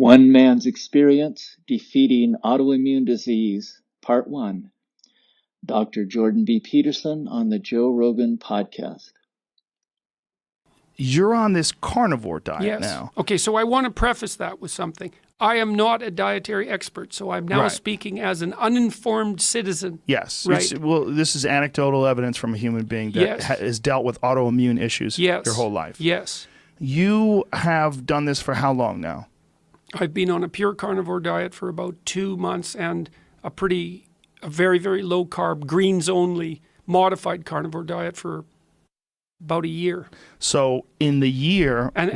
One Man's Experience Defeating Autoimmune Disease, Part 1. Dr. Jordan B. Peterson on the Joe Rogan podcast. You're on this carnivore diet Yes. now. Okay, so I want to preface that with something. I am not a dietary expert, so I'm now Right. speaking as an uninformed citizen. Yes. Right. Well, this is anecdotal evidence from a human being that Yes. has dealt with autoimmune issues Yes. your whole life. Yes. You have done this for how long now? I've been on a pure carnivore diet for about 2 months and a very, very low carb, greens only, modified carnivore diet for about a year. So in the year, And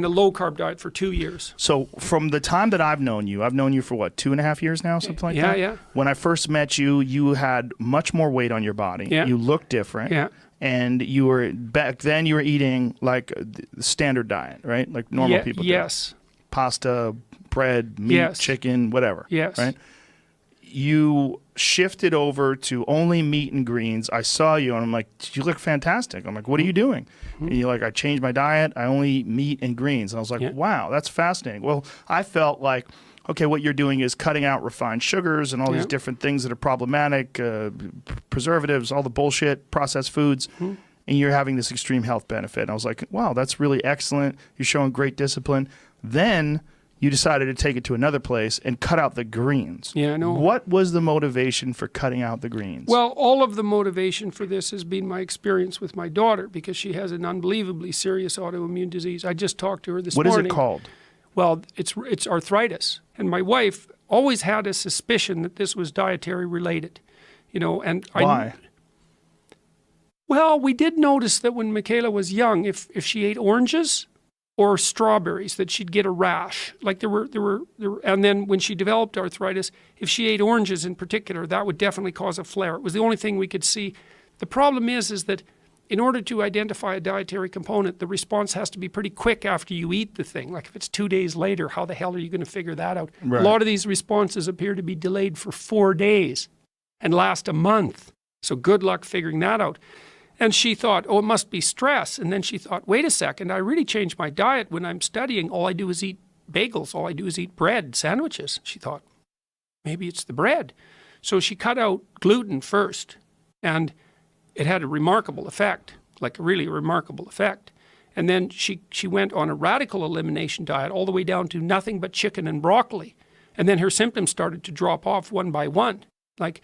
a low carb diet for 2 years. so from the time that I've known you for what, 2.5 years now, something like that? Yeah. When I first met you, you had much more weight on your body. Yeah. You looked different. Yeah. And you were, back then you were eating like the standard diet, right? Like normal people do. Yes. Pasta, bread, meat, Yes. chicken, whatever. Yes. Right? You shifted over to only meat and greens. I saw you and I'm like, you look fantastic. I'm like, what are you doing? And you're like, I changed my diet. I only eat meat and greens. And I was like, Yeah. wow, that's fascinating. Well, I felt like, okay, what you're doing is cutting out refined sugars and all these Yeah. different things that are problematic, preservatives, all the bullshit, processed foods. And you're having this extreme health benefit. And I was like, wow, that's really excellent. You're showing great discipline. Then you decided to take it to another place and cut out the greens. Yeah, I know. What was the motivation for cutting out the greens? Well, all of the motivation for this has been my experience with my daughter because she has an unbelievably serious autoimmune disease. I just talked to her this what is morning. it called? Well, it's arthritis. And my wife always had a suspicion that this was dietary related. And Why? Well, we did notice that when Michaela was young, if she ate oranges or strawberries, that she'd get a rash. Like there were, and then when she developed arthritis, if she ate oranges in particular, that would definitely cause a flare. It was the only thing we could see. The problem is that in order to identify a dietary component, the response has to be pretty quick after you eat the thing. Like if it's 2 days later, how the hell are you going to figure that out? Right. A lot of these responses appear to be delayed for 4 days and last a month. So good luck figuring that out. And she thought, oh, it must be stress. And then she thought, wait a second, I really changed my diet. When I'm studying, all I do is eat bagels. All I do is eat bread, sandwiches. She thought, maybe it's the bread. So she cut out gluten first. And it had a remarkable effect, like a really remarkable effect. And then she went on a radical elimination diet all the way down to nothing but chicken and broccoli. And then her symptoms started to drop off one by one. Like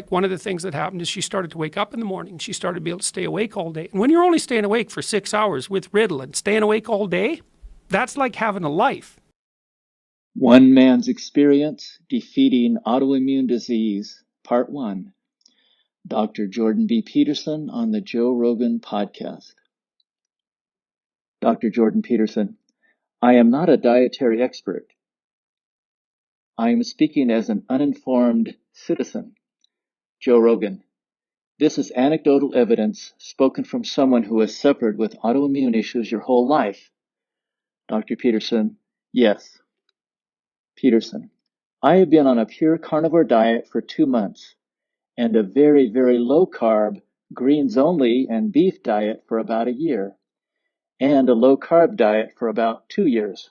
one of the things that happened is she started to wake up in the morning. She started to be able to stay awake all day. And when you're only staying awake for 6 hours with Ritalin, staying awake all day, that's like having a life. One Man's Experience Defeating Autoimmune Disease, Part 1. Dr. Jordan B. Peterson on the Joe Rogan podcast. Dr. Jordan Peterson, I am not a dietary expert. I am speaking as an uninformed citizen. Joe Rogan, this is anecdotal evidence spoken from someone who has suffered with autoimmune issues your whole life. Dr. Peterson, yes. Peterson, I have been on a pure carnivore diet for 2 months and a very, very low carb, greens only and beef diet for about a year, and a low carb diet for about 2 years.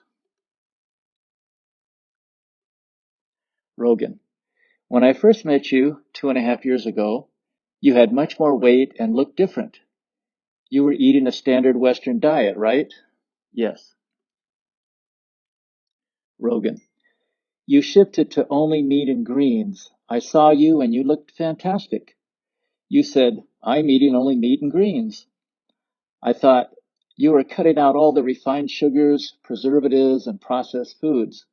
Rogan, when I first met you 2.5 years ago, you had much more weight and looked different. You were eating a standard Western diet, right? Yes. Rogan, you shifted to only meat and greens. I saw you and you looked fantastic. You said, I'm eating only meat and greens. I thought you were cutting out all the refined sugars, preservatives, and processed foods.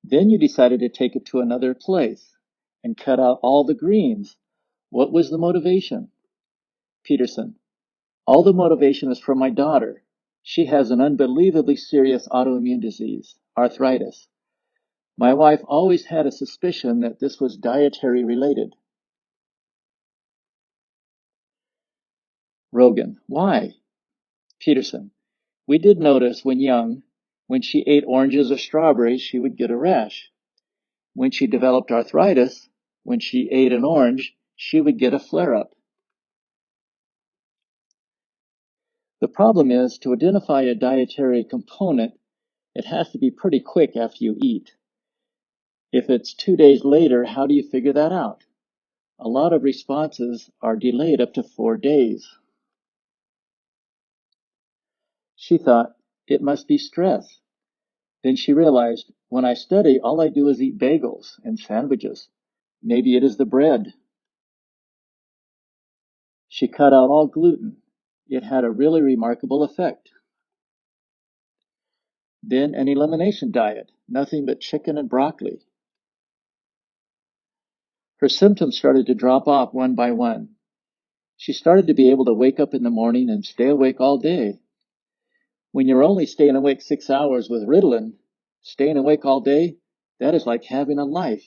Then you decided to take it to another place and cut out all the greens. What was the motivation? Peterson, all the motivation is from my daughter. She has an unbelievably serious autoimmune disease, arthritis. My wife always had a suspicion that this was dietary related. Rogan, why? Peterson, we did notice when young, when she ate oranges or strawberries, she would get a rash. When she developed arthritis, when she ate an orange, she would get a flare-up. The problem is, to identify a dietary component, it has to be pretty quick after you eat. If it's 2 days later, how do you figure that out? A lot of responses are delayed up to 4 days. She thought, it must be stress. Then she realized, when I study, all I do is eat bagels and sandwiches. Maybe it is the bread. She cut out all gluten. It had a really remarkable effect. Then an elimination diet, nothing but chicken and broccoli. Her symptoms started to drop off one by one. She started to be able to wake up in the morning and stay awake all day. When you're only staying awake 6 hours with Ritalin, staying awake all day, that is like having a life.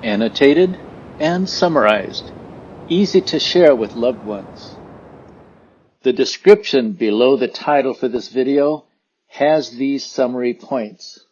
Annotated and summarized. Easy to share with loved ones. The description below the title for this video has these summary points.